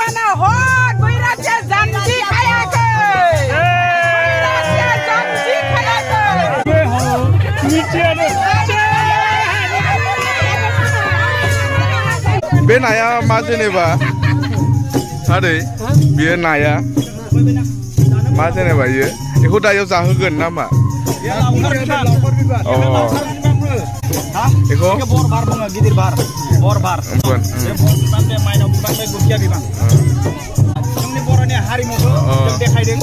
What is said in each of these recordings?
mana hot बैराथिया जानजि खायाखै बैराथिया जानजि खायाखै बे नाया मा जेनेबा आदै बियो नाया मा जेनेबा बेखौ दायो जाहोगोन नामा बेखौ बर बार बुङो गिदिर बार बर बार बे बर बिबान बे माइनाव बिबान बे गुखिया बिबान जोंनि बर'नि हारिमुखौ जों देखायदों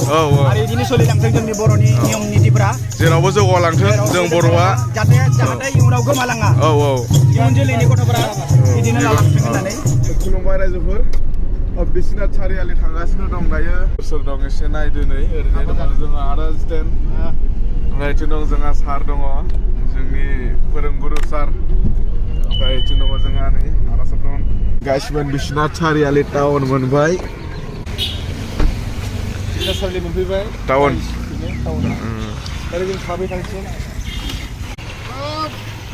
आरो बिदिनो सोलिलांथों जोंनि बर'नि नियम नितिफोरा जेरावबो जौगालांथों जों बर'आ जाहाथे इयुनाव गोमालाङा इयुन जोलैनि गथ'फोरा बिदिनो लालांथों होननानै खुलुमबाय रायजोफोर बिसिनाथ सारियालि थांगासिनो दं दायो सोर दं एसे नायदो नै ओरैनो दङ जोंहा आदा स्टेन्ड ओमफ्राय बिथिं दं जोंहा सार दङ जोंनि फोरोंगुरु सार ओमफ्राय बिथिं दङ जोंहा नै आदा सार दं गासिबो बिसिनाथ सारियालि टाउन मोनबाय मोनफैबाय टाउन ओरै जों थाबाय थांसिगोन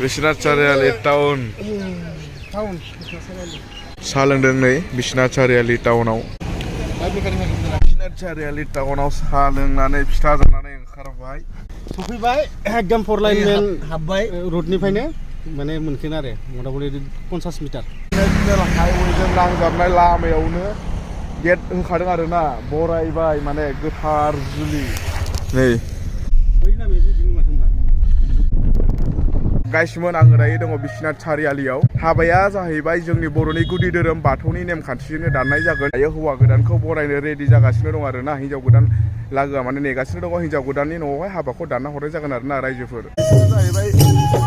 बिसिनाथ सारियालि टाउन साहा लोंदों नै बिसिनाथ सारियालि टाउनाव बिसिनाथ सारियालि टाउनाव साहा लोंनानै फिथा जानानै ओंखारबाय सफैबाय एकदम फर लाइन हाबबाय रडनिफ्रायनो माने मोनगोन आरो मथा मथि 50 मिटार हाइवेजों नांजाबनाय लामायावनो गेट होखादों आरोना बरायबाय माने गोथार जुलि नै गाइसमोन आङो दायो दङ बिसिनाथ सारियालियाव हाबाया जाहैबाय जोंनि बर'नि गुदि धोरोम बाथौनि नेमखान्थिजोंनो दाननाय जागोन दायो हौवा गोदानखौ बरायनो रेडि जागासिनो दं आरोना हिन्जाव गोदान लागोआ माने नेगासिनो दङ हिन्जाव गोदाननि न'आवहाय हाबाखौ दानना हरनाय जागोन आरोना रायजोफोर बिसोरो जाहैबाय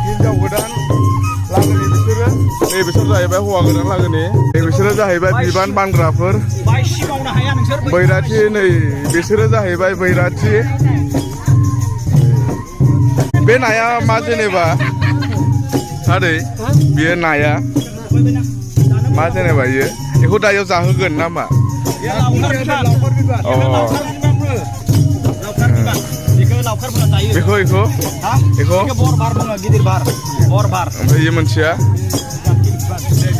हिन्जाव गोदान लागोनि बिसोर जाहैबाय हौवा गोदान लागोनि बिसोरो जाहैबाय बिबान बानग्राफोर बैराथि नै बिसोरो जाहैबाय बैराथि बे नाया मा जेनेबा आदै बियो नाया मा जेनेबा बेखौ दायो जाहोगोन नामा बेखौ बर बार बुङो गिदिर बार बर बार ओमफ्राय इयो मोनसेया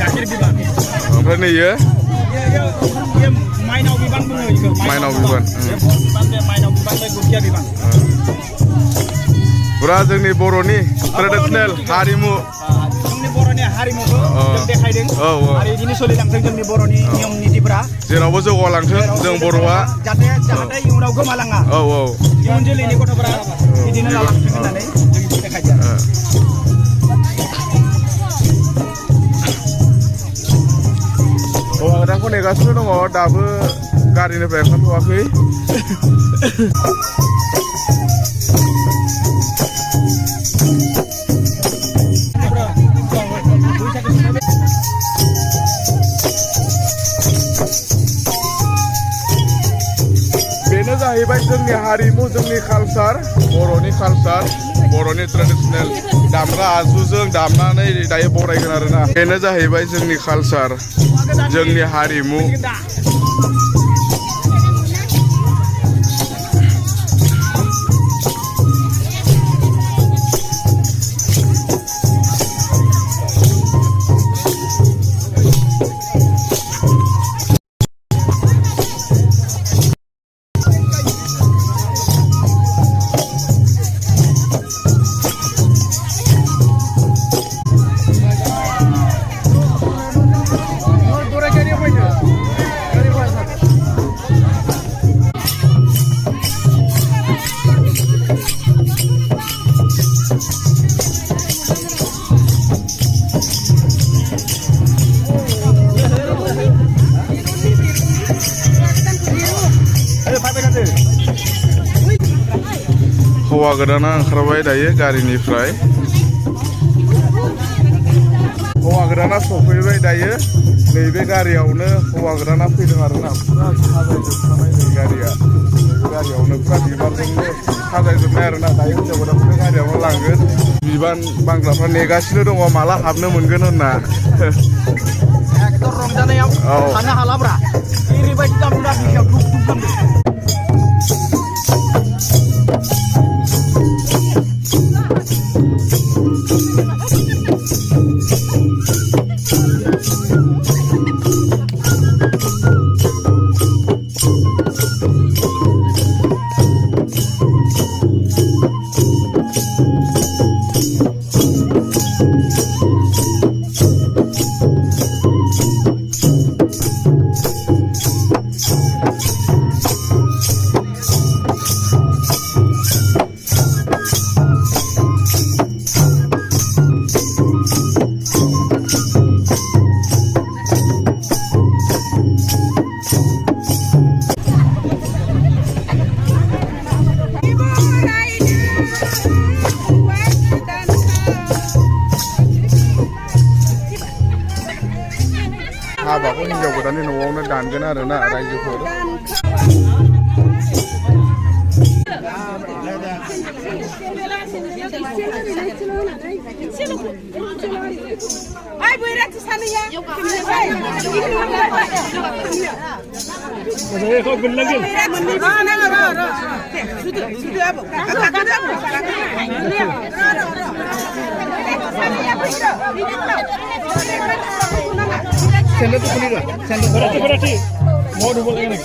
गाखिर बिबान ओमफ्राय नै माइनाव बिबान बुङो इखौ माइनाव बिबान बे माइनाव बिबान बे गुखिया बिबान पुरा जोंनि बर'नि ट्रेडिसनेल हारिमु जोंनि बर'नि हारिमुखौ जों देखायदों आरो बिदिनो सोलिलांथों जोंनि बर'नि नियम नितिफोरा जेरावबो जौगालांथों जों बर'आ जाहाथे इयुनाव गोमालाङा इयुन जोलैनि गथ'फोरा बिदिनो लालांथों होननानै जों देखायदों हौवा गोदानखौ नेगासिनो दङ दाबो गारिनिफ्राय ओंखारथ'वाखै बेनो जाहैबाय जोंनि हारिमु जोंनि कालचार बर'नि ट्रेडिसनेल दामग्रा आगजुजों दामनानै दायो बरायगोन आरोना बेनो जाहैबाय जोंनि कालचार जोंनि हारिमु हौवा गोदाना ओंखारबाय दायो गारिनिफ्राय हौवा गोदाना सफैबाय दायो नैबे गारियावनो हौवा गोदाना फैदों आरोना पुरा साजायजोबखानाय नै गारिया नैबे गारियावनो पुरा बिबारजोंनो साजायजोबनाय आरोना दायो हिन्जाव गोदानखौ गारियावनो लांगोन बिबान बानग्राफ्रा नेगासिनो दङ माला हाबनो मोनगोन होनना एकदम रंजानायाव थानो हालाब्रा ओरैबायदि दामना बिखायाव दुब दुब खालामदों गोदाननि न'आवनो दानगोन आरोना रायजोफोर Ay, बैराथि सानैया berarti mau double ini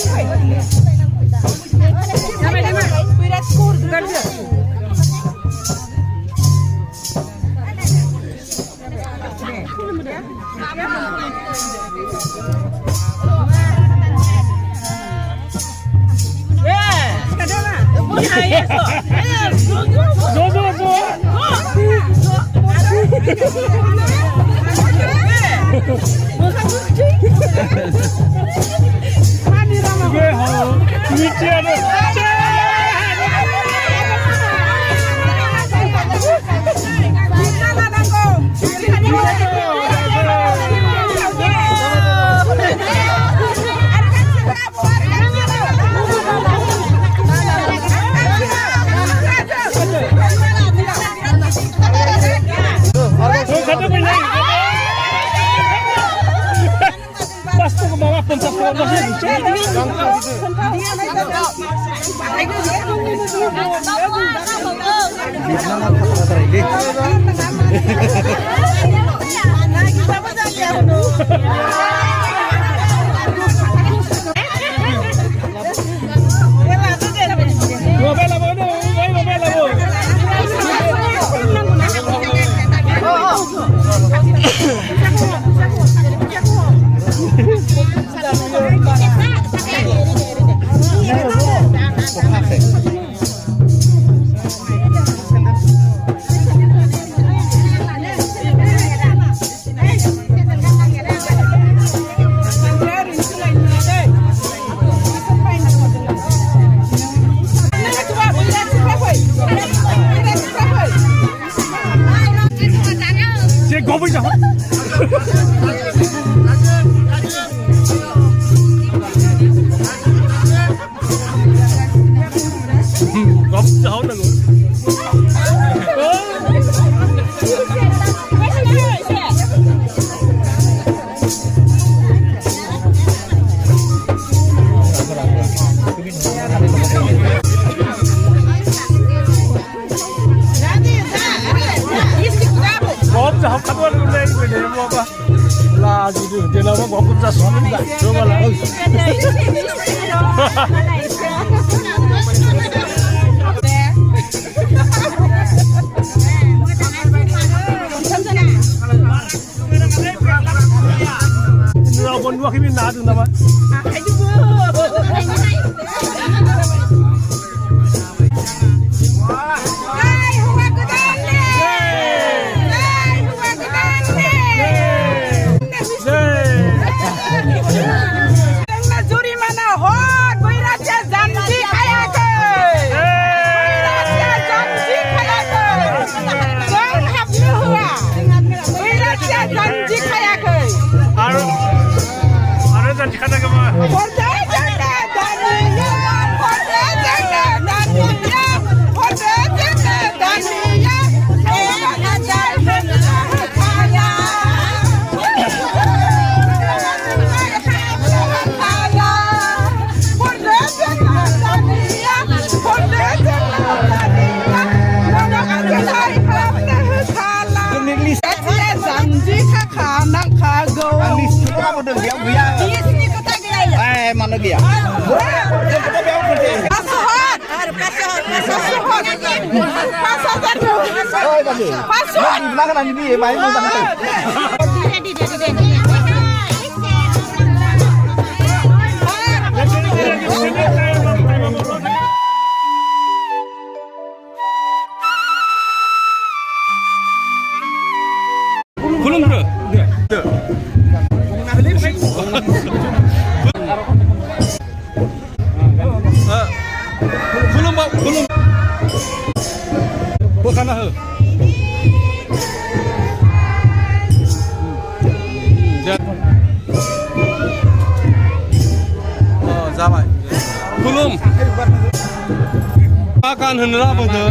mana dia? Belum bro. Belum. Bukan ah. जाबाय खुलुम मा गान होनो लाबोदो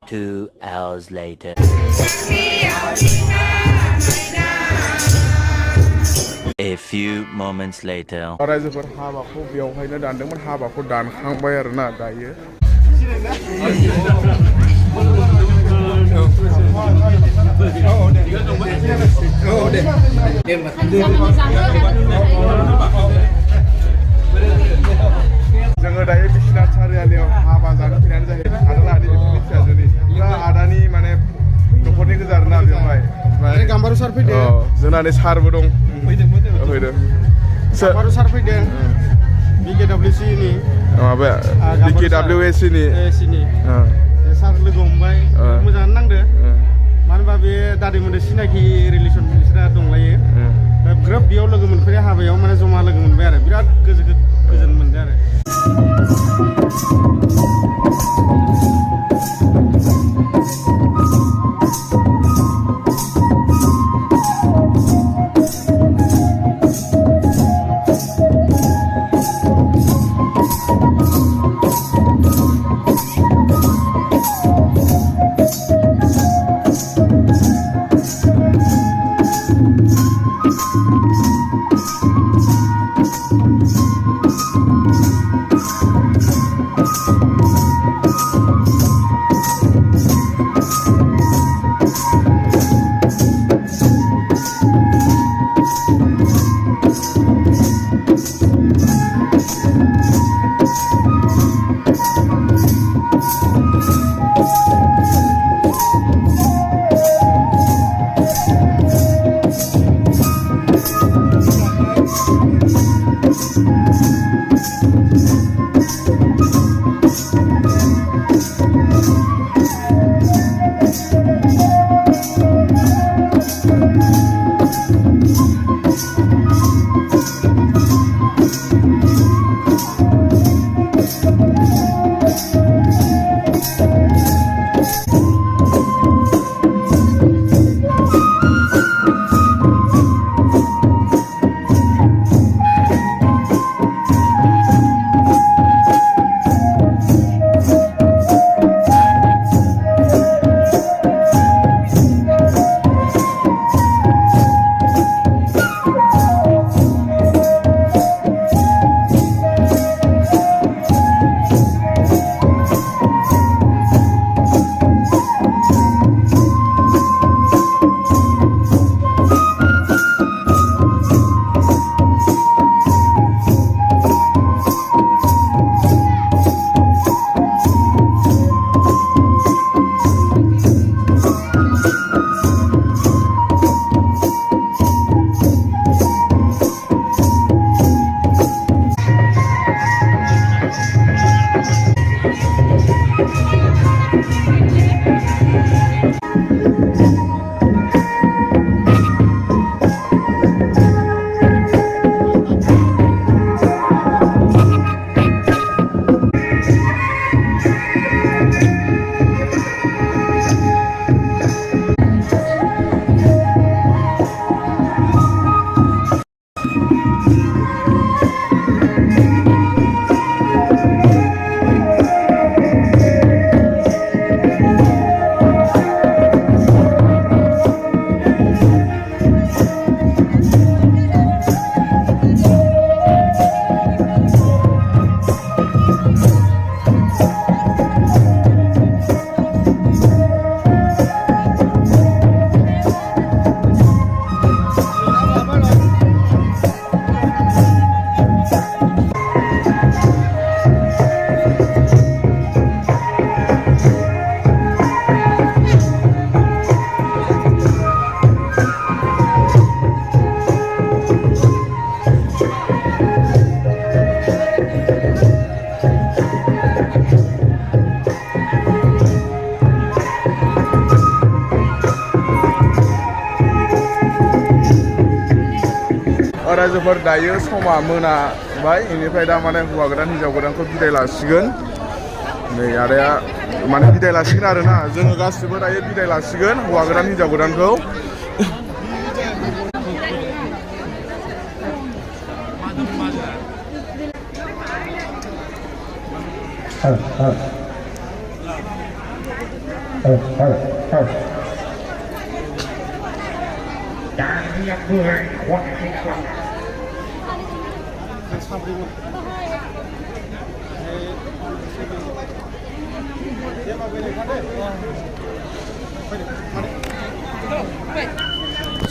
Two hours later. A few moments later. रायजोफोर हाबाखौ बेयावहायनो दानदोंमोन हाबाखौ दानखांबाय आरोना दायो जोङो दायो बिश्वनाथ सारियालियाव हाबा जानो फैनानै जाहैबाय आदालाहानि बिफोरनि फिसाजोनि दा आदानि माने न'खरनि गोजा आरोना बेवहाय गाम्बारु सार फैदों जोंनानै सारबो दं फैदों गाम्बारु सार फैदों BKWC नि माबाया BKWC नि सार लोगो हमबाय मोजाङानो नांदो मानो होनबा बे दादैमोनदो सिनाखि रिलेसन बिसोरा दंलायो दा ग्रोब बेयाव लोगो मोनफैनाय हाबायाव माने जमा लोगो मोनबाय आरो बिराद गोजोन मोनदों आरो रायजोफोर दायो समा मोनाबाय बेनिफ्राय दा माने हौवा गोदान हिन्जाव गोदानखौ बिदाय लासिगोन नै आदाया माने बिदाय लासिगोन आरोना जोङो गासिबो दायो बिदाय लासिगोन हौवा गोदान हिन्जाव गोदानखौ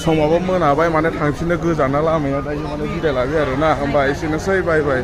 समाबो मोनाबाय माने थांफिननो गोजाना लामाया दायो माने बिदाय लाबाय आरोना होमबा एसेनोसै बाय बाय